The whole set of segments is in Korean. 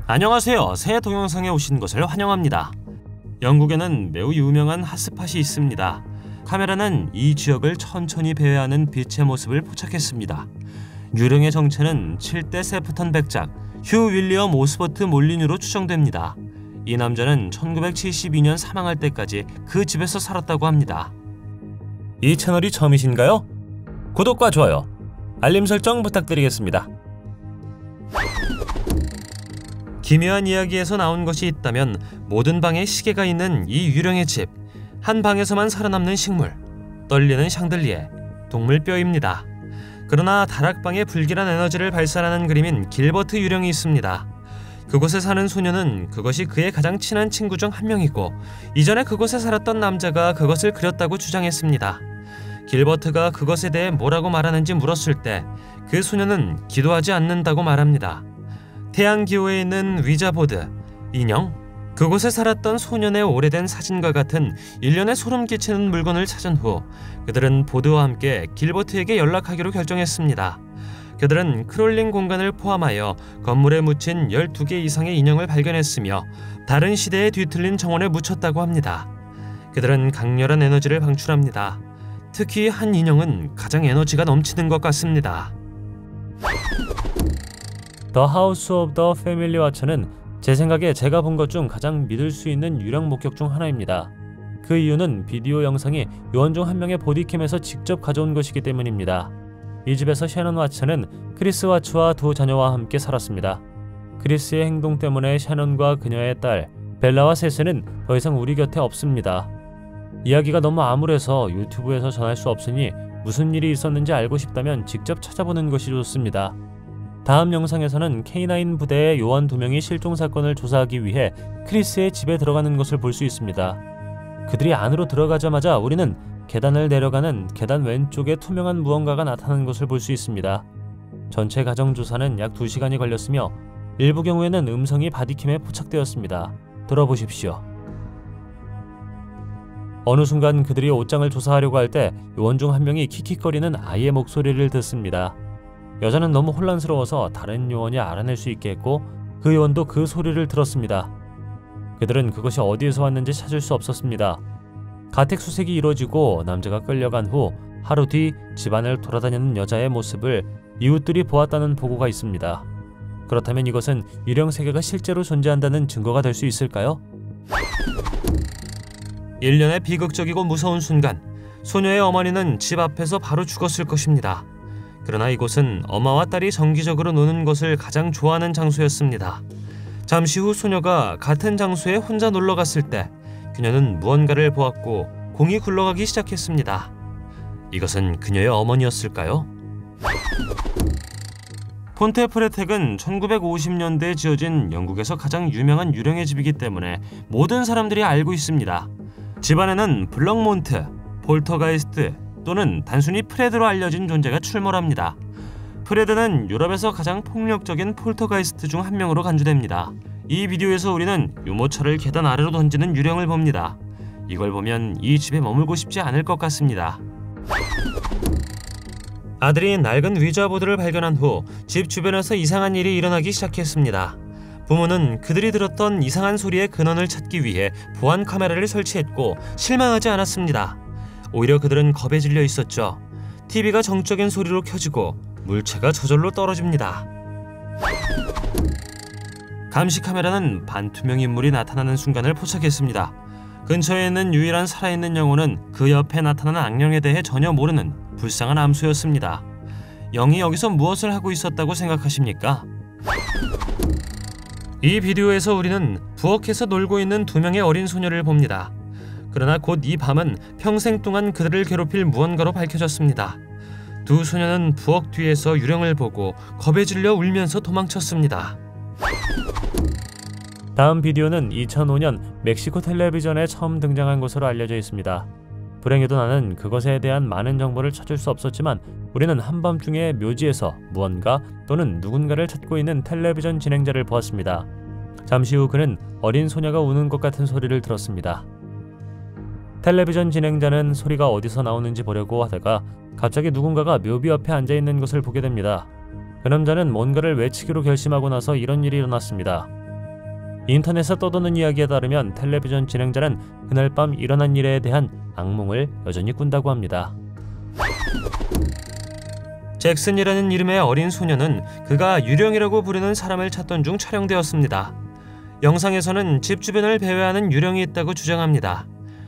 안녕하세요. 새 동영상에 오신 것을 환영합니다. 영국에는 매우 유명한 핫스팟이 있습니다. 카메라는 이 지역을 천천히 배회하는 빛의 모습을 포착했습니다. 유령의 정체는 7대 세프턴 백작 휴 윌리엄 오스버트 몰리뉴로 추정됩니다. 이 남자는 1972년 사망할 때까지 그 집에서 살았다고 합니다. 이 채널이 처음이신가요? 구독과 좋아요, 알림 설정 부탁드리겠습니다. 기묘한 이야기에서 나온 것이 있다면 모든 방에 시계가 있는 이 유령의 집. 한 방에서만 살아남는 식물, 떨리는 샹들리에, 동물뼈입니다. 그러나 다락방에 불길한 에너지를 발산하는 그림인 길버트 유령이 있습니다. 그곳에 사는 소녀는 그것이 그의 가장 친한 친구 중 한 명이고 이전에 그곳에 살았던 남자가 그것을 그렸다고 주장했습니다. 길버트가 그것에 대해 뭐라고 말하는지 물었을 때 그 소녀는 기도하지 않는다고 말합니다. 태양기호에 있는 위자보드, 인형, 그곳에 살았던 소년의 오래된 사진과 같은 일련의 소름 끼치는 물건을 찾은 후 그들은 보드와 함께 길버트에게 연락하기로 결정했습니다. 그들은 크롤링 공간을 포함하여 건물에 묻힌 12개 이상의 인형을 발견했으며 다른 시대에 뒤틀린 정원에 묻혔다고 합니다. 그들은 강렬한 에너지를 방출합니다. 특히 한 인형은 가장 에너지가 넘치는 것 같습니다. 더 하우스 오브 더 패밀리 와처는 제 생각에 제가 본 것 중 가장 믿을 수 있는 유령 목격 중 하나입니다. 그 이유는 비디오 영상이 요원 중 한 명의 보디캠에서 직접 가져온 것이기 때문입니다. 이 집에서 셔넌 와츠는 크리스 와츠와 두 자녀와 함께 살았습니다. 크리스의 행동 때문에 셔넌과 그녀의 딸 벨라와 셋은 더 이상 우리 곁에 없습니다. 이야기가 너무 암울해서 유튜브에서 전할 수 없으니 무슨 일이 있었는지 알고 싶다면 직접 찾아보는 것이 좋습니다. 다음 영상에서는 K9 부대의 요원 2명이 실종 사건을 조사하기 위해 크리스의 집에 들어가는 것을 볼 수 있습니다. 그들이 안으로 들어가자마자 우리는 계단을 내려가는 계단 왼쪽에 투명한 무언가가 나타나는 것을 볼 수 있습니다. 전체 가정 조사는 약 2시간이 걸렸으며 일부 경우에는 음성이 바디캠에 포착되었습니다. 들어보십시오. 어느 순간 그들이 옷장을 조사하려고 할 때 요원 중 한 명이 킥킥거리는 아이의 목소리를 듣습니다. 여자는 너무 혼란스러워서 다른 요원이 알아낼 수 있게 했고 그 요원도 그 소리를 들었습니다. 그들은 그것이 어디에서 왔는지 찾을 수 없었습니다. 가택수색이 이루어지고 남자가 끌려간 후 하루 뒤 집안을 돌아다니는 여자의 모습을 이웃들이 보았다는 보고가 있습니다. 그렇다면 이것은 유령 세계가 실제로 존재한다는 증거가 될 수 있을까요? 일련의 비극적이고 무서운 순간, 소녀의 어머니는 집 앞에서 바로 죽었을 것입니다. 그러나 이곳은 엄마와 딸이 정기적으로 노는 것을 가장 좋아하는 장소였습니다. 잠시 후 소녀가 같은 장소에 혼자 놀러 갔을 때 그녀는 무언가를 보았고 공이 굴러가기 시작했습니다. 이것은 그녀의 어머니였을까요? 폰테프레텍은 1950년대에 지어진 영국에서 가장 유명한 유령의 집이기 때문에 모든 사람들이 알고 있습니다. 집안에는 블럭몬트, 폴터가이스트 또는 단순히 프레드로 알려진 존재가 출몰합니다. 프레드는 유럽에서 가장 폭력적인 폴터가이스트 중 한 명으로 간주됩니다. 이 비디오에서 우리는 유모차를 계단 아래로 던지는 유령을 봅니다. 이걸 보면 이 집에 머물고 싶지 않을 것 같습니다. 아들이 낡은 위자보드를 발견한 후 집 주변에서 이상한 일이 일어나기 시작했습니다. 부모는 그들이 들었던 이상한 소리의 근원을 찾기 위해 보안 카메라를 설치했고 실망하지 않았습니다. 오히려 그들은 겁에 질려 있었죠. TV가 정적인 소리로 켜지고 물체가 저절로 떨어집니다. 감시 카메라는 반투명 인물이 나타나는 순간을 포착했습니다. 근처에 있는 유일한 살아있는 영혼은 그 옆에 나타나는 악령에 대해 전혀 모르는 불쌍한 암수였습니다. 영이 여기서 무엇을 하고 있었다고 생각하십니까? 이 비디오에서 우리는 부엌에서 놀고 있는 2명의 어린 소녀를 봅니다. 그러나 곧 이 밤은 평생 동안 그들을 괴롭힐 무언가로 밝혀졌습니다. 두 소녀는 부엌 뒤에서 유령을 보고 겁에 질려 울면서 도망쳤습니다. 다음 비디오는 2005년 멕시코 텔레비전에 처음 등장한 것으로 알려져 있습니다. 불행히도 나는 그것에 대한 많은 정보를 찾을 수 없었지만 우리는 한밤중에 묘지에서 무언가 또는 누군가를 찾고 있는 텔레비전 진행자를 보았습니다. 잠시 후 그는 어린 소녀가 우는 것 같은 소리를 들었습니다. 텔레비전 진행자는 소리가 어디서 나오는지 보려고 하다가 갑자기 누군가가 묘비 옆에 앉아있는 것을 보게 됩니다. 그 남자는 뭔가를 외치기로 결심하고 나서 이런 일이 일어났습니다. 인터넷에 떠도는 이야기에 따르면 텔레비전 진행자는 그날 밤 일어난 일에 대한 악몽을 여전히 꾼다고 합니다. 잭슨이라는 이름의 어린 소녀는 그가 유령이라고 부르는 사람을 찾던 중 촬영되었습니다. 영상에서는 집 주변을 배회하는 유령이 있다고 주장합니다.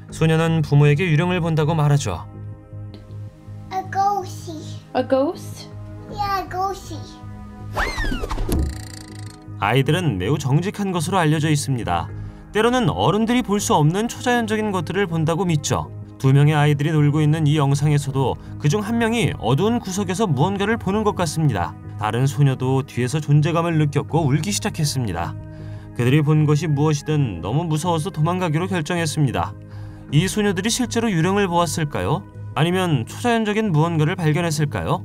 소녀는 부모에게 유령을 본다고 말하죠. A ghostie. A ghost? Yeah, a ghostie. 아이들은 매우 정직한 것으로 알려져 있습니다. 때로는 어른들이 볼 수 없는 초자연적인 것들을 본다고 믿죠. 두 명의 아이들이 놀고 있는 이 영상에서도 그중 한 명이 어두운 구석에서 무언가를 보는 것 같습니다. 다른 소녀도 뒤에서 존재감을 느꼈고 울기 시작했습니다. 그들이 본 것이 무엇이든 너무 무서워서 도망가기로 결정했습니다. 이 소녀들이 실제로 유령을 보았을까요? 아니면 초자연적인 무언가를 발견했을까요?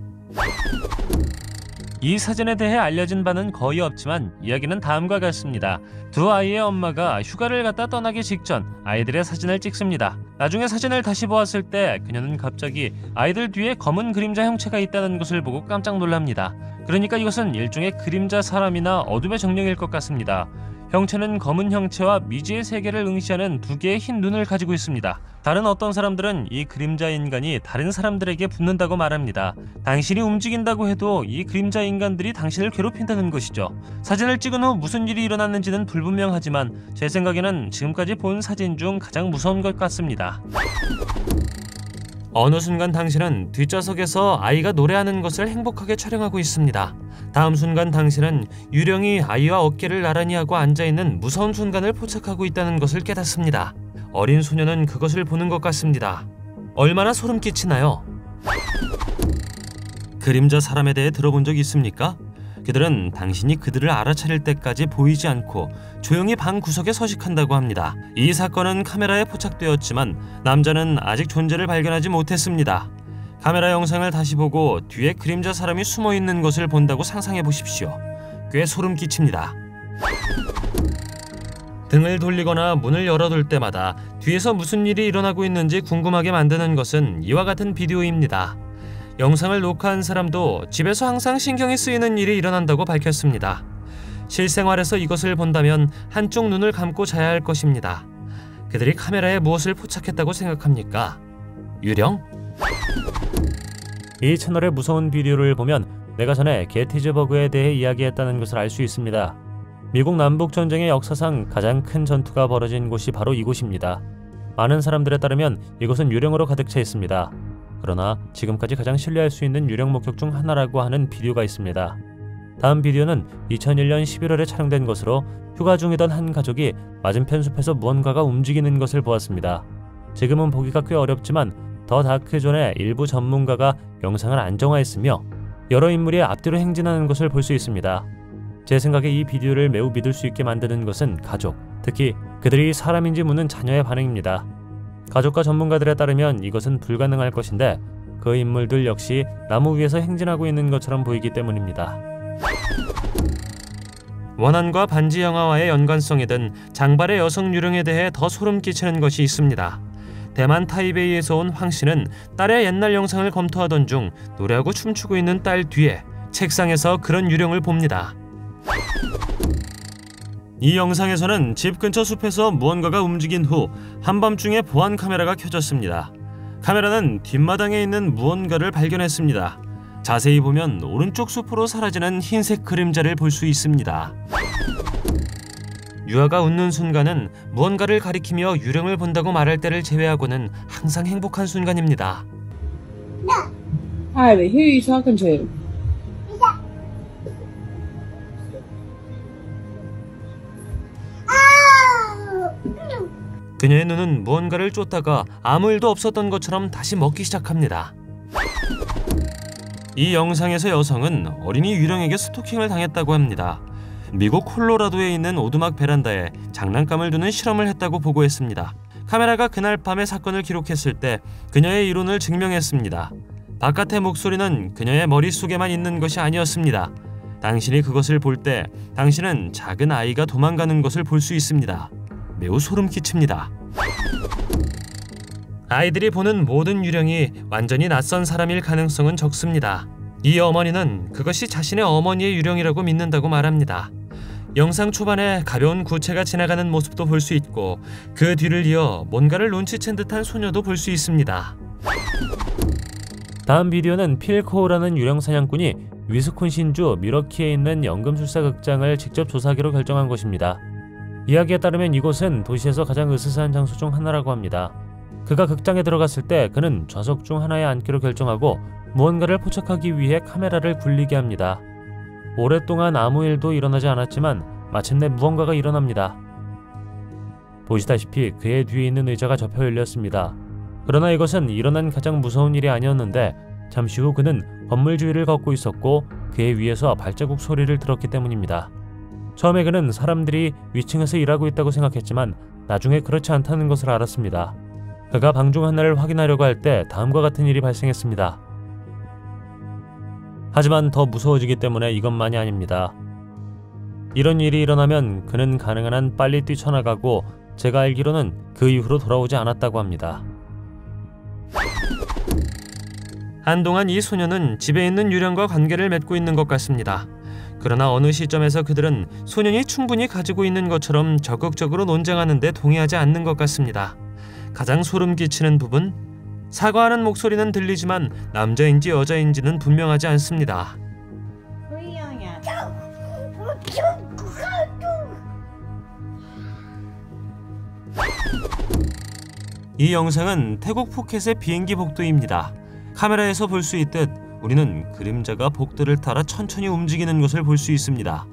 이 사진에 대해 알려진 바는 거의 없지만 이야기는 다음과 같습니다. 두 아이의 엄마가 휴가를 갔다 떠나기 직전 아이들의 사진을 찍습니다. 나중에 사진을 다시 보았을 때 그녀는 갑자기 아이들 뒤에 검은 그림자 형체가 있다는 것을 보고 깜짝 놀랍니다. 그러니까 이것은 일종의 그림자 사람이나 어둠의 정령일 것 같습니다. 형체는 검은 형체와 미지의 세계를 응시하는 두 개의 흰 눈을 가지고 있습니다. 다른 어떤 사람들은 이 그림자 인간이 다른 사람들에게 붙는다고 말합니다. 당신이 움직인다고 해도 이 그림자 인간들이 당신을 괴롭힌다는 것이죠. 사진을 찍은 후 무슨 일이 일어났는지는 불분명하지만 제 생각에는 지금까지 본 사진 중 가장 무서운 것 같습니다. 어느 순간 당신은 뒷좌석에서 아이가 노래하는 것을 행복하게 촬영하고 있습니다. 다음 순간 당신은 유령이 아이와 어깨를 나란히 하고 앉아있는 무서운 순간을 포착하고 있다는 것을 깨닫습니다. 어린 소녀는 그것을 보는 것 같습니다. 얼마나 소름 끼치나요? 그림자 사람에 대해 들어본 적 있습니까? 그들은 당신이 그들을 알아차릴 때까지 보이지 않고 조용히 방 구석에 서식한다고 합니다. 이 사건은 카메라에 포착되었지만 남자는 아직 존재를 발견하지 못했습니다. 카메라 영상을 다시 보고 뒤에 그림자 사람이 숨어 있는 것을 본다고 상상해 보십시오. 꽤 소름 끼칩니다. 등을 돌리거나 문을 열어둘 때마다 뒤에서 무슨 일이 일어나고 있는지 궁금하게 만드는 것은 이와 같은 비디오입니다. 영상을 녹화한 사람도 집에서 항상 신경이 쓰이는 일이 일어난다고 밝혔습니다. 실생활에서 이것을 본다면 한쪽 눈을 감고 자야 할 것입니다. 그들이 카메라에 무엇을 포착했다고 생각합니까? 유령? 이 채널의 무서운 비디오를 보면 내가 전에 게티즈버그에 대해 이야기했다는 것을 알 수 있습니다. 미국 남북전쟁의 역사상 가장 큰 전투가 벌어진 곳이 바로 이곳입니다. 많은 사람들에 따르면 이곳은 유령으로 가득 차 있습니다. 그러나 지금까지 가장 신뢰할 수 있는 유령 목격 중 하나라고 하는 비디오가 있습니다. 다음 비디오는 2001년 11월에 촬영된 것으로 휴가 중이던 한 가족이 맞은편 숲에서 무언가가 움직이는 것을 보았습니다. 지금은 보기가 꽤 어렵지만 더 다크존의 일부 전문가가 영상을 안정화했으며 여러 인물이 앞뒤로 행진하는 것을 볼 수 있습니다. 제 생각에 이 비디오를 매우 믿을 수 있게 만드는 것은 가족, 특히 그들이 사람인지 묻는 자녀의 반응입니다. 가족과 전문가들에 따르면 이것은 불가능할 것인데 그 인물들 역시 나무 위에서 행진하고 있는 것처럼 보이기 때문입니다. 원한과 반지 영화와의 연관성이든 장발의 여성 유령에 대해 더 소름 끼치는 것이 있습니다. 대만 타이베이에서 온 황 씨는 딸의 옛날 영상을 검토하던 중 노래하고 춤추고 있는 딸 뒤에 책상에서 그런 유령을 봅니다. 이 영상에서는 집 근처 숲에서 무언가가 움직인 후 한밤중에 보안 카메라가 켜졌습니다. 카메라는 뒷마당에 있는 무언가를 발견했습니다. 자세히 보면 오른쪽 숲으로 사라지는 흰색 그림자를 볼 수 있습니다. 유아가 웃는 순간은 무언가를 가리키며 유령을 본다고 말할 때를 제외하고는 항상 행복한 순간입니다. Hi, who are you talking to? 그녀의 눈은 무언가를 쫓다가 아무 일도 없었던 것처럼 다시 먹기 시작합니다. 이 영상에서 여성은 어린이 유령에게 스토킹을 당했다고 합니다. 미국 콜로라도에 있는 오두막 베란다에 장난감을 두는 실험을 했다고 보고했습니다. 카메라가 그날 밤의 사건을 기록했을 때 그녀의 이론을 증명했습니다. 바깥의 목소리는 그녀의 머릿속에만 있는 것이 아니었습니다. 당신이 그것을 볼 때 당신은 작은 아이가 도망가는 것을 볼 수 있습니다. 매우 소름 끼칩니다. 아이들이 보는 모든 유령이 완전히 낯선 사람일 가능성은 적습니다. 이 어머니는 그것이 자신의 어머니의 유령이라고 믿는다고 말합니다. 영상 초반에 가벼운 구체가 지나가는 모습도 볼 수 있고 그 뒤를 이어 뭔가를 눈치챈 듯한 소녀도 볼 수 있습니다. 다음 비디오는 필 코우라는 유령 사냥꾼이 위스콘신주 미러키에 있는 연금술사 극장을 직접 조사하기로 결정한 것입니다. 이야기에 따르면 이곳은 도시에서 가장 으스스한 장소 중 하나라고 합니다. 그가 극장에 들어갔을 때 그는 좌석 중 하나에 앉기로 결정하고 무언가를 포착하기 위해 카메라를 굴리게 합니다. 오랫동안 아무 일도 일어나지 않았지만 마침내 무언가가 일어납니다. 보시다시피 그의 뒤에 있는 의자가 접혀 열렸습니다. 그러나 이것은 일어난 가장 무서운 일이 아니었는데 잠시 후 그는 건물 주위를 걷고 있었고 그의 위에서 발자국 소리를 들었기 때문입니다. 처음에 그는 사람들이 위층에서 일하고 있다고 생각했지만 나중에 그렇지 않다는 것을 알았습니다. 그가 방 중 하나를 확인하려고 할 때 다음과 같은 일이 발생했습니다. 하지만 더 무서워지기 때문에 이것만이 아닙니다. 이런 일이 일어나면 그는 가능한 한 빨리 뛰쳐나가고 제가 알기로는 그 이후로 돌아오지 않았다고 합니다. 한동안 이 소녀는 집에 있는 유령과 관계를 맺고 있는 것 같습니다. 그러나 어느 시점에서 그들은 소년이 충분히 가지고 있는 것처럼 적극적으로 논쟁하는 데 동의하지 않는 것 같습니다. 가장 소름 끼치는 부분, 사과하는 목소리는 들리지만 남자인지 여자인지는 분명하지 않습니다. Who are you yelling at? 이 영상은 태국 푸켓의 비행기 복도입니다. 카메라에서 볼 수 있듯 우리는 그림자가 복도를 따라 천천히 움직이는 것을 볼 수 있습니다.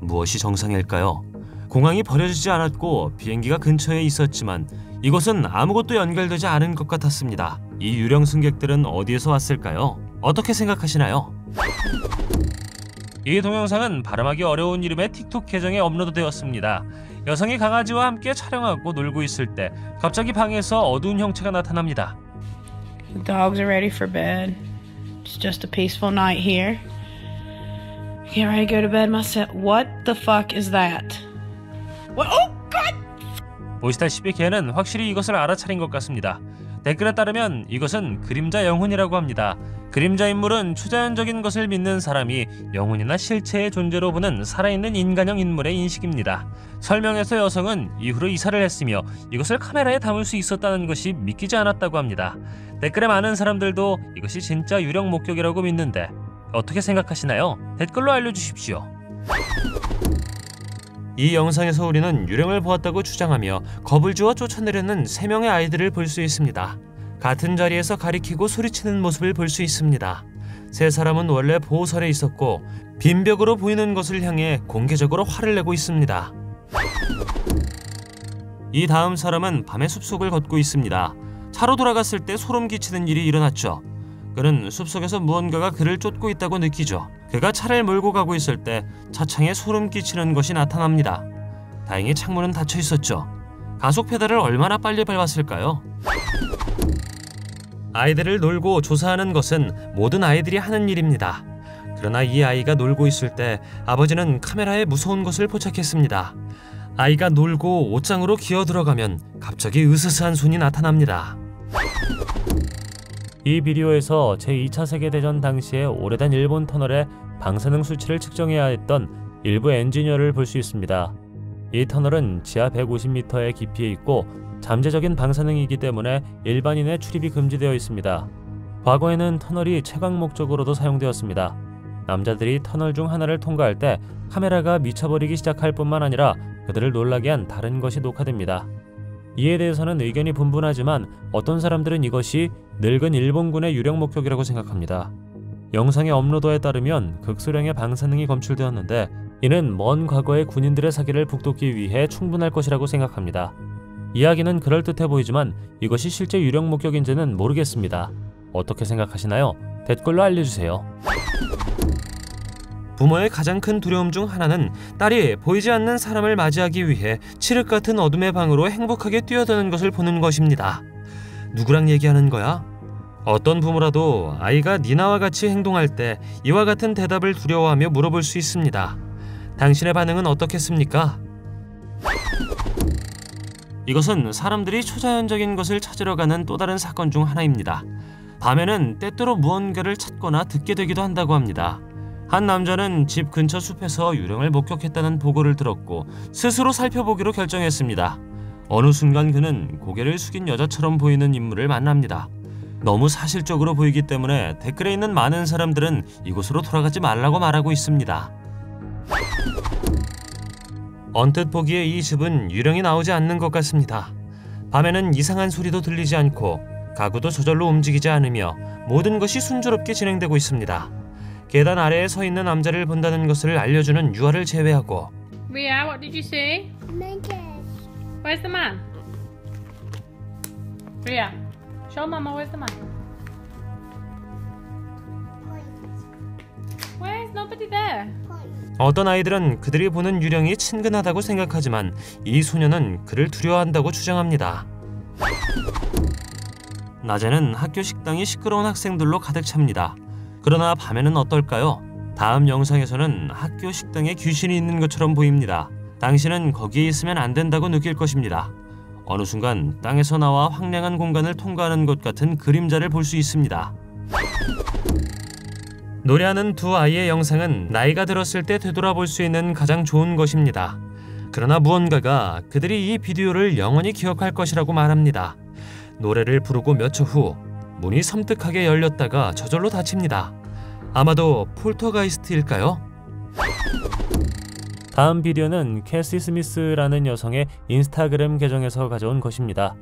무엇이 정상일까요? 공항이 버려지지 않았고 비행기가 근처에 있었지만 이곳은 아무것도 연결되지 않은 것 같았습니다. 이 유령 승객들은 어디에서 왔을까요? 어떻게 생각하시나요? 이 동영상은 발음하기 어려운 이름의 틱톡 계정에 업로드되었습니다. 여성이 강아지와 함께 촬영하고 놀고 있을 때 갑자기 방에서 어두운 형체가 나타납니다. The dogs are ready for bed. It's just a peaceful night here. Get ready to go to bed myself. What the fuck is that? What? Oh God! 보시다시피 걔는 확실히 이것을 알아차린 것 같습니다. 댓글에 따르면 이것은 그림자 영혼이라고 합니다. 그림자 인물은 초자연적인 것을 믿는 사람이 영혼이나 실체의 존재로 보는 살아있는 인간형 인물의 인식입니다. 설명에서 여성은 이후로 이사를 했으며 이것을 카메라에 담을 수 있었다는 것이 믿기지 않았다고 합니다. 댓글에 많은 사람들도 이것이 진짜 유령 목격이라고 믿는데 어떻게 생각하시나요? 댓글로 알려주십시오. 이 영상에서 우리는 유령을 보았다고 주장하며 겁을 주어 쫓아내려는 3명의 아이들을 볼 수 있습니다. 같은 자리에서 가리키고 소리치는 모습을 볼 수 있습니다. 3사람은 원래 보호설에 있었고 빈벽으로 보이는 것을 향해 공개적으로 화를 내고 있습니다. 이 다음 사람은 밤의 숲속을 걷고 있습니다. 차로 돌아갔을 때 소름 끼치는 일이 일어났죠. 그는 숲속에서 무언가가 그를 쫓고 있다고 느끼죠. 그가 차를 몰고 가고 있을 때 차창에 소름 끼치는 것이 나타납니다. 다행히 창문은 닫혀 있었죠. 가속 페달을 얼마나 빨리 밟았을까요? 아이들을 놀고 조사하는 것은 모든 아이들이 하는 일입니다. 그러나 이 아이가 놀고 있을 때 아버지는 카메라에 무서운 것을 포착했습니다. 아이가 놀고 옷장으로 기어 들어가면 갑자기 으스스한 손이 나타납니다. 이 비디오에서 제2차 세계대전 당시에 오래된 일본 터널의 방사능 수치를 측정해야 했던 일부 엔지니어를 볼 수 있습니다. 이 터널은 지하 150m의 깊이에 있고 잠재적인 방사능이기 때문에 일반인의 출입이 금지되어 있습니다. 과거에는 터널이 채광 목적으로도 사용되었습니다. 남자들이 터널 중 하나를 통과할 때 카메라가 미쳐버리기 시작할 뿐만 아니라 그들을 놀라게 한 다른 것이 녹화됩니다. 이에 대해서는 의견이 분분하지만 어떤 사람들은 이것이 늙은 일본군의 유령 목격이라고 생각합니다. 영상의 업로더에 따르면 극소량의 방사능이 검출되었는데 이는 먼 과거의 군인들의 사기를 북돋기 위해 충분할 것이라고 생각합니다. 이야기는 그럴듯해 보이지만 이것이 실제 유령 목격인지는 모르겠습니다. 어떻게 생각하시나요? 댓글로 알려주세요. 부모의 가장 큰 두려움 중 하나는 딸이 보이지 않는 사람을 맞이하기 위해 칠흑 같은 어둠의 방으로 행복하게 뛰어드는 것을 보는 것입니다. 누구랑 얘기하는 거야? 어떤 부모라도 아이가 니나와 같이 행동할 때 이와 같은 대답을 두려워하며 물어볼 수 있습니다. 당신의 반응은 어떻겠습니까? 이것은 사람들이 초자연적인 것을 찾으러 가는 또 다른 사건 중 하나입니다. 밤에는 때때로 무언가를 찾거나 듣게 되기도 한다고 합니다. 한 남자는 집 근처 숲에서 유령을 목격했다는 보고를 들었고 스스로 살펴보기로 결정했습니다. 어느 순간 그는 고개를 숙인 여자처럼 보이는 인물을 만납니다. 너무 사실적으로 보이기 때문에 댓글에 있는 많은 사람들은 이곳으로 돌아가지 말라고 말하고 있습니다. 언뜻 보기에 이 집은 유령이 나오지 않는 것 같습니다. 밤에는 이상한 소리도 들리지 않고 가구도 저절로 움직이지 않으며 모든 것이 순조롭게 진행되고 있습니다. 계단 아래에 서 있는 남자를 본다는 것을 알려주는 유화를 제외하고 Ria, what did you see? Monkey. Where's the man? Ria, show Mama where's the man. Where's nobody there? 어떤 아이들은 그들이 보는 유령이 친근하다고 생각하지만 이 소녀는 그를 두려워한다고 주장합니다. 낮에는 학교 식당이 시끄러운 학생들로 가득 찹니다. 그러나 밤에는 어떨까요? 다음 영상에서는 학교 식당에 귀신이 있는 것처럼 보입니다. 당신은 거기에 있으면 안 된다고 느낄 것입니다. 어느 순간 땅에서 나와 황량한 공간을 통과하는 것 같은 그림자를 볼 수 있습니다. 노래하는 두 아이의 영상은 나이가 들었을 때 되돌아볼 수 있는 가장 좋은 것입니다. 그러나 무언가가 그들이 이 비디오를 영원히 기억할 것이라고 말합니다. 노래를 부르고 몇 초 후 문이 섬뜩하게 열렸다가 저절로 닫힙니다. 아마도 폴터가이스트일까요? 다음 비디오는 캐시 스미스라는 여성의 인스타그램 계정에서 가져온 것입니다.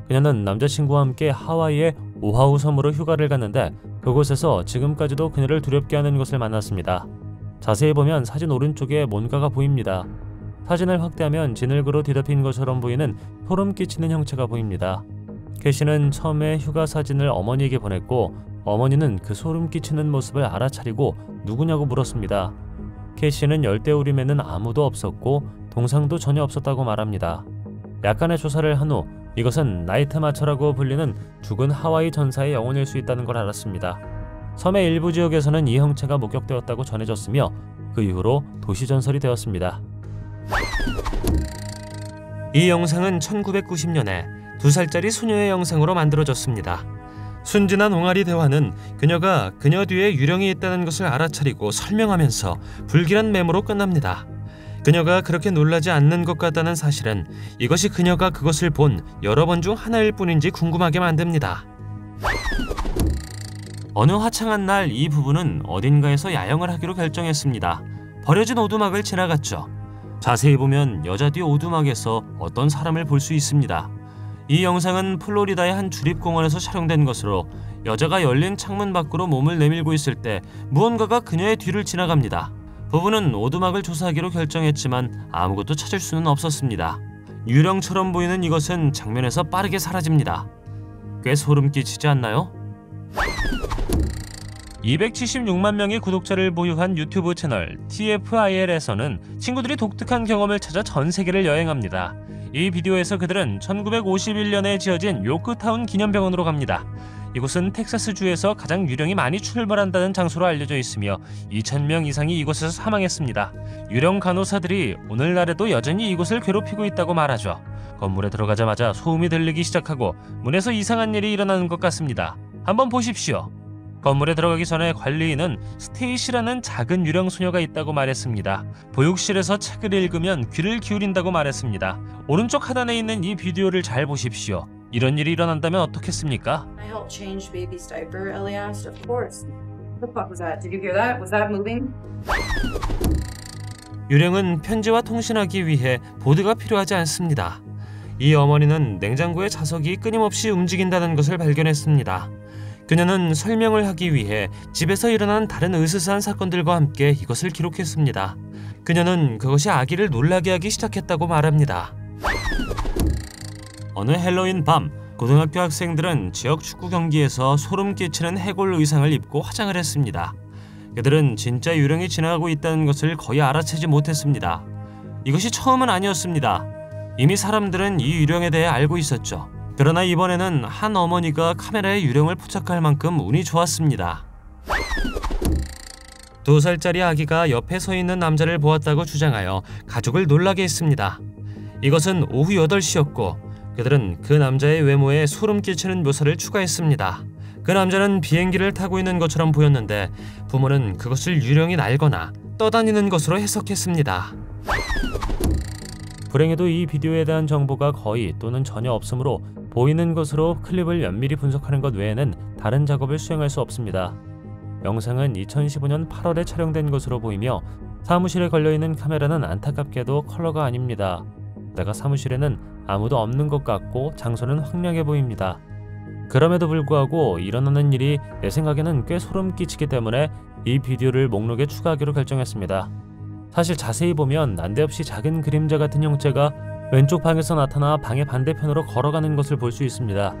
그녀는 남자친구와 함께 하와이의 오하우 섬으로 휴가를 갔는데 그곳에서 지금까지도 그녀를 두렵게 하는 것을 만났습니다. 자세히 보면 사진 오른쪽에 뭔가가 보입니다. 사진을 확대하면 진흙으로 뒤덮인 것처럼 보이는 소름 끼치는 형체가 보입니다. 캐시는 처음에 휴가 사진을 어머니에게 보냈고 어머니는 그 소름 끼치는 모습을 알아차리고 누구냐고 물었습니다. 캐시는 열대우림에는 아무도 없었고 동상도 전혀 없었다고 말합니다. 약간의 조사를 한 후 이것은 나이트 마처라고 불리는 죽은 하와이 전사의 영혼일 수 있다는 걸 알았습니다. 섬의 일부 지역에서는 이 형체가 목격되었다고 전해졌으며 그 이후로 도시전설이 되었습니다. 이 영상은 1990년에 2살짜리 소녀의 영상으로 만들어졌습니다. 순진한 옹알이 대화는 그녀가 그녀 뒤에 유령이 있다는 것을 알아차리고 설명하면서 불길한 메모로 끝납니다. 그녀가 그렇게 놀라지 않는 것 같다는 사실은 이것이 그녀가 그것을 본 여러 번 중 하나일 뿐인지 궁금하게 만듭니다. 어느 화창한 날 이 부부는 어딘가에서 야영을 하기로 결정했습니다. 버려진 오두막을 지나갔죠. 자세히 보면 여자 뒤 오두막에서 어떤 사람을 볼 수 있습니다. 이 영상은 플로리다의 한 주립공원에서 촬영된 것으로 여자가 열린 창문 밖으로 몸을 내밀고 있을 때 무언가가 그녀의 뒤를 지나갑니다. 부부는 오두막을 조사하기로 결정했지만 아무것도 찾을 수는 없었습니다. 유령처럼 보이는 이것은 장면에서 빠르게 사라집니다. 꽤 소름 끼치지 않나요? 276만 명의 구독자를 보유한 유튜브 채널 TFIL에서는 친구들이 독특한 경험을 찾아 전 세계를 여행합니다. 이 비디오에서 그들은 1951년에 지어진 요크타운 기념병원으로 갑니다. 이곳은 텍사스주에서 가장 유령이 많이 출몰한다는 장소로 알려져 있으며 2,000명 이상이 이곳에서 사망했습니다. 유령 간호사들이 오늘날에도 여전히 이곳을 괴롭히고 있다고 말하죠. 건물에 들어가자마자 소음이 들리기 시작하고 문에서 이상한 일이 일어나는 것 같습니다. 한번 보십시오. 건물에 들어가기 전에 관리인은 스테이시라는 작은 유령 소녀가 있다고 말했습니다. 보육실에서 책을 읽으면 귀를 기울인다고 말했습니다. 오른쪽 하단에 있는 이 비디오를 잘 보십시오. 이런 일이 일어난다면 어떻겠습니까? I helped change baby's diaper, Ellie asked. Of course. What the fuck was that? Did you hear that? Was that moving? 유령은 편지와 통신하기 위해 보드가 필요하지 않습니다. 이 어머니는 냉장고의 자석이 끊임없이 움직인다는 것을 발견했습니다. 그녀는 설명을 하기 위해 집에서 일어난 다른 으스스한 사건들과 함께 이것을 기록했습니다. 그녀는 그것이 아기를 놀라게 하기 시작했다고 말합니다. 어느 헬로윈 밤, 고등학교 학생들은 지역 축구 경기에서 소름 끼치는 해골 의상을 입고 화장을 했습니다. 그들은 진짜 유령이 지나가고 있다는 것을 거의 알아채지 못했습니다. 이것이 처음은 아니었습니다. 이미 사람들은 이 유령에 대해 알고 있었죠. 그러나 이번에는 한 어머니가 카메라에 유령을 포착할 만큼 운이 좋았습니다. 2살짜리 아기가 옆에 서 있는 남자를 보았다고 주장하여 가족을 놀라게 했습니다. 이것은 오후 8시였고 그들은 그 남자의 외모에 소름 끼치는 묘사를 추가했습니다. 그 남자는 비행기를 타고 있는 것처럼 보였는데 부모는 그것을 유령이 날거나 떠다니는 것으로 해석했습니다. 불행히도 이 비디오에 대한 정보가 거의 또는 전혀 없으므로 보이는 것으로 클립을 면밀히 분석하는 것 외에는 다른 작업을 수행할 수 없습니다. 영상은 2015년 8월에 촬영된 것으로 보이며 사무실에 걸려있는 카메라는 안타깝게도 컬러가 아닙니다. 게다가 사무실에는 아무도 없는 것 같고 장소는 황량해 보입니다. 그럼에도 불구하고 일어나는 일이 내 생각에는 꽤 소름 끼치기 때문에 이 비디오를 목록에 추가하기로 결정했습니다. 사실 자세히 보면 난데없이 작은 그림자 같은 형체가 왼쪽 방에서 나타나 방의 반대편으로 걸어가는 것을 볼 수 있습니다.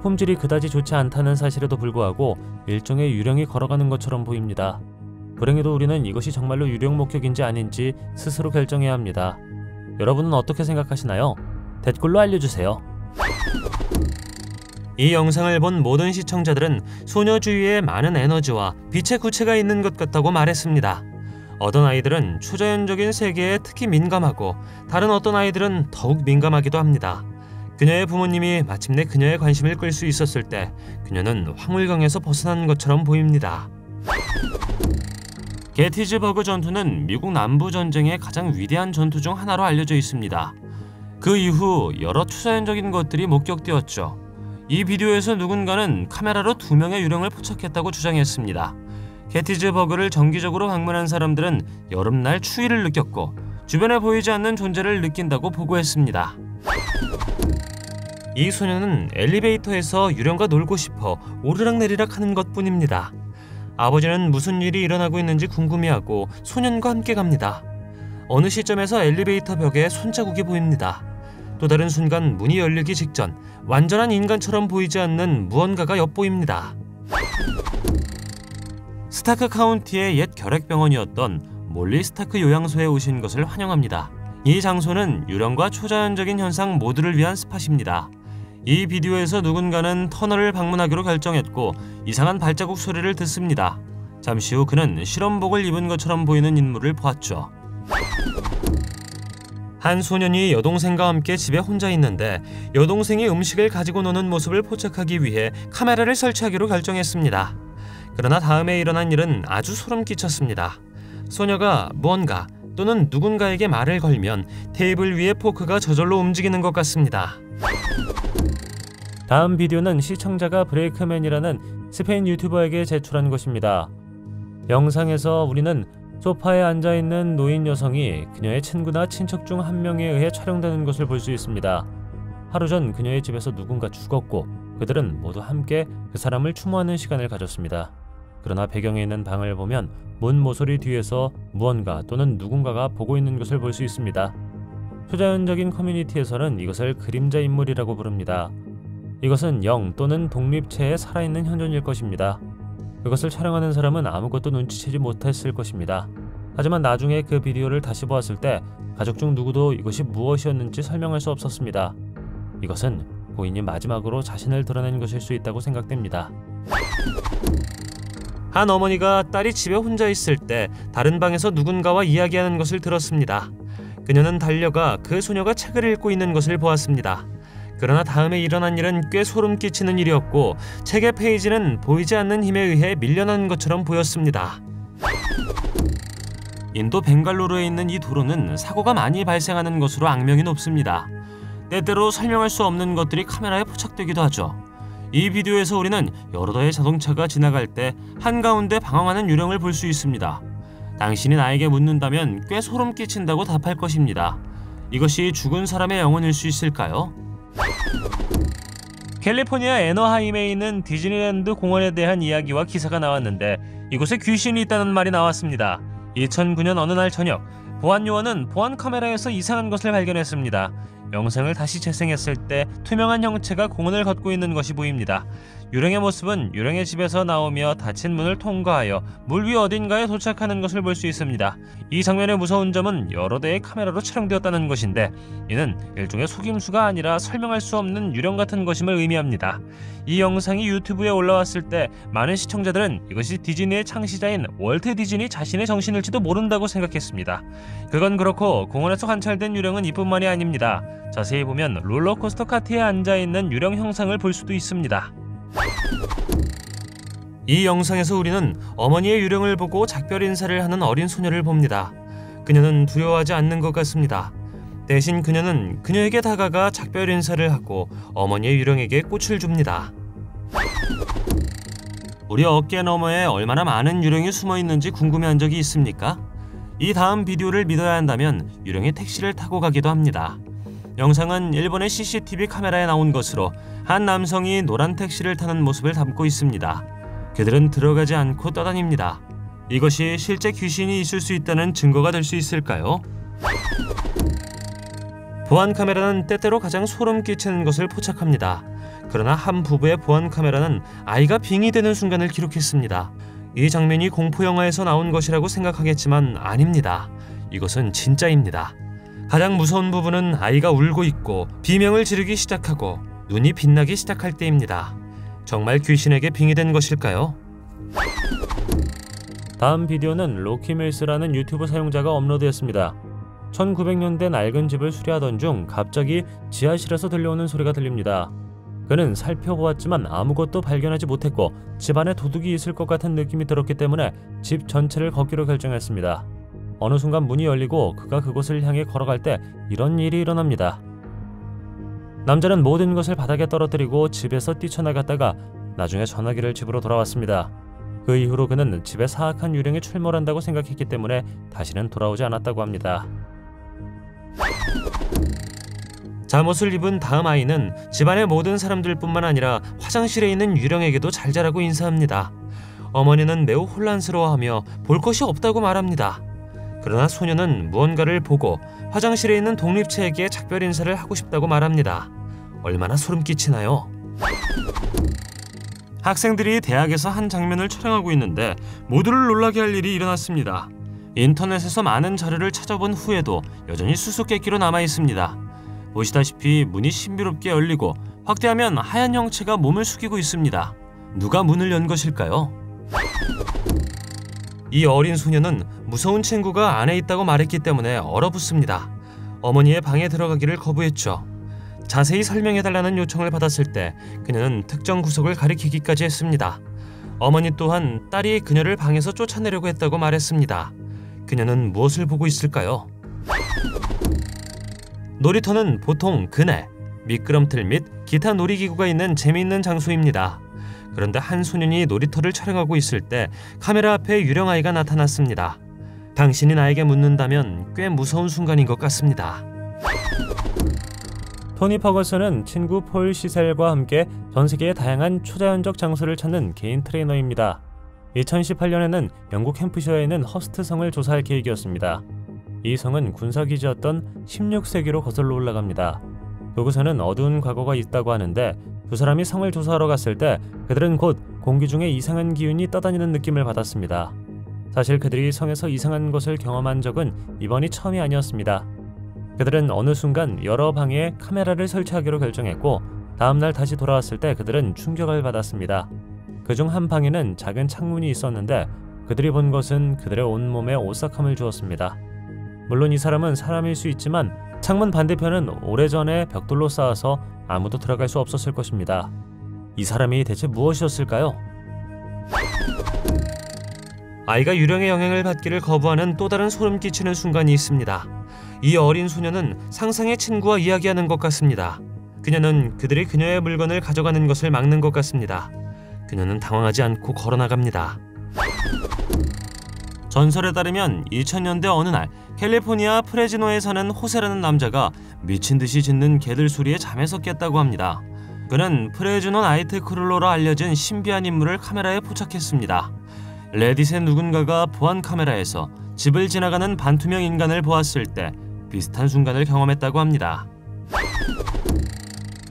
품질이 그다지 좋지 않다는 사실에도 불구하고 일종의 유령이 걸어가는 것처럼 보입니다. 불행히도 우리는 이것이 정말로 유령 목격인지 아닌지 스스로 결정해야 합니다. 여러분은 어떻게 생각하시나요? 댓글로 알려주세요. 이 영상을 본 모든 시청자들은 소녀 주위에 많은 에너지와 빛의 구체가 있는 것 같다고 말했습니다. 어떤 아이들은 초자연적인 세계에 특히 민감하고 다른 어떤 아이들은 더욱 민감하기도 합니다. 그녀의 부모님이 마침내 그녀의 관심을 끌 수 있었을 때 그녀는 황홀경에서 벗어난 것처럼 보입니다. 게티즈버그 전투는 미국 남부전쟁의 가장 위대한 전투 중 하나로 알려져 있습니다. 그 이후 여러 초자연적인 것들이 목격되었죠. 이 비디오에서 누군가는 카메라로 2명의 유령을 포착했다고 주장했습니다. 게티즈버그를 정기적으로 방문한 사람들은 여름날 추위를 느꼈고 주변에 보이지 않는 존재를 느낀다고 보고했습니다. 이 소녀는 엘리베이터에서 유령과 놀고 싶어 오르락내리락 하는 것뿐입니다. 아버지는 무슨 일이 일어나고 있는지 궁금해하고 소년과 함께 갑니다. 어느 시점에서 엘리베이터 벽에 손자국이 보입니다. 또 다른 순간 문이 열리기 직전 완전한 인간처럼 보이지 않는 무언가가 엿보입니다. 스타크 카운티의 옛 결핵병원이었던 몰리 스타크 요양소에 오신 것을 환영합니다. 이 장소는 유령과 초자연적인 현상 모두를 위한 스팟입니다. 이 비디오에서 누군가는 터널을 방문하기로 결정했고 이상한 발자국 소리를 듣습니다. 잠시 후 그는 실험복을 입은 것처럼 보이는 인물을 보았죠. 한 소년이 여동생과 함께 집에 혼자 있는데 여동생이 음식을 가지고 노는 모습을 포착하기 위해 카메라를 설치하기로 결정했습니다. 그러나 다음에 일어난 일은 아주 소름 끼쳤습니다. 소녀가 무언가 또는 누군가에게 말을 걸면 테이블 위의 포크가 저절로 움직이는 것 같습니다. 다음 비디오는 시청자가 브레이크맨이라는 스페인 유튜버에게 제출한 것입니다. 영상에서 우리는 소파에 앉아있는 노인 여성이 그녀의 친구나 친척 중 한 명에 의해 촬영되는 것을 볼 수 있습니다. 하루 전 그녀의 집에서 누군가 죽었고 그들은 모두 함께 그 사람을 추모하는 시간을 가졌습니다. 그러나 배경에 있는 방을 보면 문 모서리 뒤에서 무언가 또는 누군가가 보고 있는 것을 볼 수 있습니다. 초자연적인 커뮤니티에서는 이것을 그림자 인물이라고 부릅니다. 이것은 영 또는 독립체의 살아있는 현존일 것입니다. 그것을 촬영하는 사람은 아무것도 눈치채지 못했을 것입니다. 하지만 나중에 그 비디오를 다시 보았을 때 가족 중 누구도 이것이 무엇이었는지 설명할 수 없었습니다. 이것은 고인이 마지막으로 자신을 드러낸 것일 수 있다고 생각됩니다. 한 어머니가 딸이 집에 혼자 있을 때 다른 방에서 누군가와 이야기하는 것을 들었습니다. 그녀는 달려가 그 소녀가 책을 읽고 있는 것을 보았습니다. 그러나 다음에 일어난 일은 꽤 소름 끼치는 일이었고 책의 페이지는 보이지 않는 힘에 의해 밀려나는 것처럼 보였습니다. 인도 벵갈루루에 있는 이 도로는 사고가 많이 발생하는 것으로 악명이 높습니다. 때때로 설명할 수 없는 것들이 카메라에 포착되기도 하죠. 이 비디오에서 우리는 여러 대의 자동차가 지나갈 때 한가운데 방황하는 유령을 볼 수 있습니다. 당신이 나에게 묻는다면 꽤 소름 끼친다고 답할 것입니다. 이것이 죽은 사람의 영혼일 수 있을까요? 캘리포니아 애너하임에 있는 디즈니랜드 공원에 대한 이야기와 기사가 나왔는데 이곳에 귀신이 있다는 말이 나왔습니다. 2009년 어느 날 저녁 보안 요원은 보안 카메라에서 이상한 것을 발견했습니다. 영상을 다시 재생했을 때 투명한 형체가 공원을 걷고 있는 것이 보입니다. 유령의 모습은 유령의 집에서 나오며 닫힌 문을 통과하여 물 위 어딘가에 도착하는 것을 볼 수 있습니다. 이 장면의 무서운 점은 여러 대의 카메라로 촬영되었다는 것인데 이는 일종의 속임수가 아니라 설명할 수 없는 유령 같은 것임을 의미합니다. 이 영상이 유튜브에 올라왔을 때 많은 시청자들은 이것이 디즈니의 창시자인 월트 디즈니 자신의 정신일지도 모른다고 생각했습니다. 그건 그렇고 공원에서 관찰된 유령은 이뿐만이 아닙니다. 자세히 보면 롤러코스터 카트에 앉아있는 유령 형상을 볼 수도 있습니다. 이 영상에서 우리는 어머니의 유령을 보고 작별 인사를 하는 어린 소녀를 봅니다. 그녀는 두려워하지 않는 것 같습니다. 대신 그녀는 그녀에게 다가가 작별 인사를 하고 어머니의 유령에게 꽃을 줍니다. 우리 어깨 너머에 얼마나 많은 유령이 숨어 있는지 궁금해한 적이 있습니까? 이 다음 비디오를 믿어야 한다면 유령이 택시를 타고 가기도 합니다. 영상은 일본의 CCTV 카메라에 나온 것으로 한 남성이 노란 택시를 타는 모습을 담고 있습니다. 그들은 들어가지 않고 떠다닙니다. 이것이 실제 귀신이 있을 수 있다는 증거가 될 수 있을까요? 보안 카메라는 때때로 가장 소름 끼치는 것을 포착합니다. 그러나 한 부부의 보안 카메라는 아이가 빙이 되는 순간을 기록했습니다. 이 장면이 공포 영화에서 나온 것이라고 생각하겠지만 아닙니다. 이것은 진짜입니다. 가장 무서운 부분은 아이가 울고 있고 비명을 지르기 시작하고 눈이 빛나기 시작할 때입니다. 정말 귀신에게 빙이 된 것일까요? 다음 비디오는 로키밀스라는 유튜브 사용자가 업로드했습니다. 1900년대 낡은 집을 수리하던 중 갑자기 지하실에서 들려오는 소리가 들립니다. 그는 살펴보았지만 아무것도 발견하지 못했고 집 안에 도둑이 있을 것 같은 느낌이 들었기 때문에 집 전체를 걷기로 결정했습니다. 어느 순간 문이 열리고 그가 그곳을 향해 걸어갈 때 이런 일이 일어납니다. 남자는 모든 것을 바닥에 떨어뜨리고 집에서 뛰쳐나갔다가 나중에 전화기를 집으로 돌아왔습니다. 그 이후로 그는 집에 사악한 유령이 출몰한다고 생각했기 때문에 다시는 돌아오지 않았다고 합니다. 잠옷을 입은 다음 아이는 집안의 모든 사람들뿐만 아니라 화장실에 있는 유령에게도 잘 자라고 인사합니다. 어머니는 매우 혼란스러워하며 볼 것이 없다고 말합니다. 그러나 소녀는 무언가를 보고 화장실에 있는 독립체에게 작별 인사를 하고 싶다고 말합니다. 얼마나 소름 끼치나요? 학생들이 대학에서 한 장면을 촬영하고 있는데 모두를 놀라게 할 일이 일어났습니다. 인터넷에서 많은 자료를 찾아본 후에도 여전히 수수께끼로 남아 있습니다. 보시다시피 문이 신비롭게 열리고 확대하면 하얀 형체가 몸을 숙이고 있습니다. 누가 문을 연 것일까요? 이 어린 소녀는 무서운 친구가 안에 있다고 말했기 때문에 얼어붙습니다. 어머니의 방에 들어가기를 거부했죠. 자세히 설명해달라는 요청을 받았을 때 그녀는 특정 구석을 가리키기까지 했습니다. 어머니 또한 딸이 그녀를 방에서 쫓아내려고 했다고 말했습니다. 그녀는 무엇을 보고 있을까요? 놀이터는 보통 그네, 미끄럼틀 및 기타 놀이기구가 있는 재미있는 장소입니다. 그런데 한 소년이 놀이터를 촬영하고 있을 때 카메라 앞에 유령아이가 나타났습니다. 당신이 나에게 묻는다면 꽤 무서운 순간인 것 같습니다. 토니 퍼거슨은 친구 폴 시셀과 함께 전 세계의 다양한 초자연적 장소를 찾는 개인 트레이너입니다. 2018년에는 영국 햄프셔에 있는 허스트 성을 조사할 계획이었습니다. 이 성은 군사기지였던 16세기로 거슬러 올라갑니다. 그곳에는 어두운 과거가 있다고 하는데 두 사람이 성을 조사하러 갔을 때 그들은 곧 공기 중에 이상한 기운이 떠다니는 느낌을 받았습니다. 사실 그들이 성에서 이상한 것을 경험한 적은 이번이 처음이 아니었습니다. 그들은 어느 순간 여러 방에 카메라를 설치하기로 결정했고 다음날 다시 돌아왔을 때 그들은 충격을 받았습니다. 그중 한 방에는 작은 창문이 있었는데 그들이 본 것은 그들의 온몸에 오싹함을 주었습니다. 물론 이 사람은 사람일 수 있지만 창문 반대편은 오래전에 벽돌로 쌓아서 아무도 들어갈 수 없었을 것입니다. 이 사람이 대체 무엇이었을까요? 아이가 유령의 영향을 받기를 거부하는 또 다른 소름 끼치는 순간이 있습니다. 이 어린 소녀는 상상의 친구와 이야기하는 것 같습니다. 그녀는 그들이 그녀의 물건을 가져가는 것을 막는 것 같습니다. 그녀는 당황하지 않고 걸어나갑니다. 전설에 따르면 2000년대 어느 날 캘리포니아 프레지노에 사는 호세라는 남자가 미친 듯이 짖는 개들 소리에 잠에서 깼다고 합니다. 그는 프레지노 나이트크룰러로 알려진 신비한 인물을 카메라에 포착했습니다. 레딧의 누군가가 보안 카메라에서 집을 지나가는 반투명 인간을 보았을 때 비슷한 순간을 경험했다고 합니다.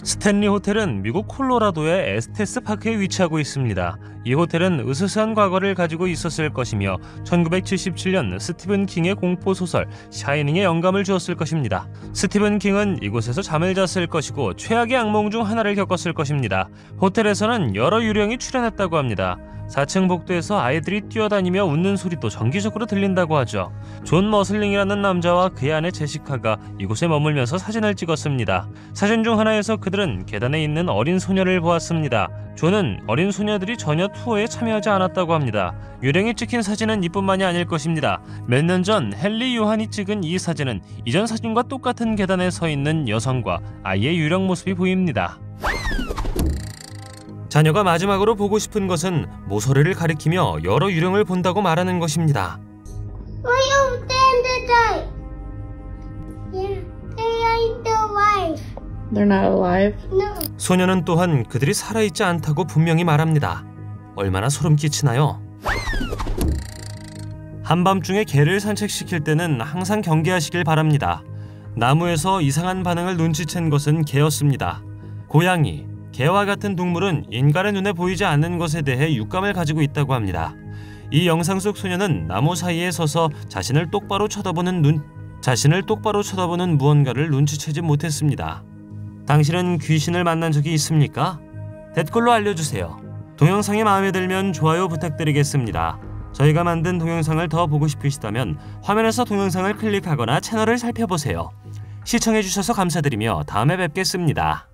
스탠리 호텔은 미국 콜로라도의 에스테스 파크에 위치하고 있습니다. 이 호텔은 으스스한 과거를 가지고 있었을 것이며 1977년 스티븐 킹의 공포소설 샤이닝에 영감을 주었을 것입니다. 스티븐 킹은 이곳에서 잠을 잤을 것이고 최악의 악몽 중 하나를 겪었을 것입니다. 호텔에서는 여러 유령이 출연했다고 합니다. 4층 복도에서 아이들이 뛰어다니며 웃는 소리도 정기적으로 들린다고 하죠. 존 머슬링이라는 남자와 그의 아내 제시카가 이곳에 머물면서 사진을 찍었습니다. 사진 중 하나에서 그들은 계단에 있는 어린 소녀를 보았습니다. 존은 어린 소녀들이 전혀 투어에 참여하지 않았다고 합니다. 유령이 찍힌 사진은 이뿐만이 아닐 것입니다. 몇 년 전 헨리 요한이 찍은 이 사진은 이전 사진과 똑같은 계단에 서 있는 여성과 아이의 유령 모습이 보입니다. 자녀가 마지막으로 보고 싶은 것은 모서리를 가리키며 여러 유령을 본다고 말하는 것입니다. Why you stand the day? Yeah, they ain't alive. They're not alive. No. 소녀는 또한 그들이 살아있지 않다고 분명히 말합니다. 얼마나 소름 끼치나요? 한밤중에 개를 산책시킬 때는 항상 경계하시길 바랍니다. 나무에서 이상한 반응을 눈치챈 것은 개였습니다. 고양이, 개와 같은 동물은 인간의 눈에 보이지 않는 것에 대해 육감을 가지고 있다고 합니다. 이 영상 속 소녀는 나무 사이에 서서 자신을 똑바로 쳐다보는 무언가를 눈치채지 못했습니다. 당신은 귀신을 만난 적이 있습니까? 댓글로 알려주세요. 동영상이 마음에 들면 좋아요 부탁드리겠습니다. 저희가 만든 동영상을 더 보고 싶으시다면 화면에서 동영상을 클릭하거나 채널을 살펴보세요. 시청해주셔서 감사드리며 다음에 뵙겠습니다.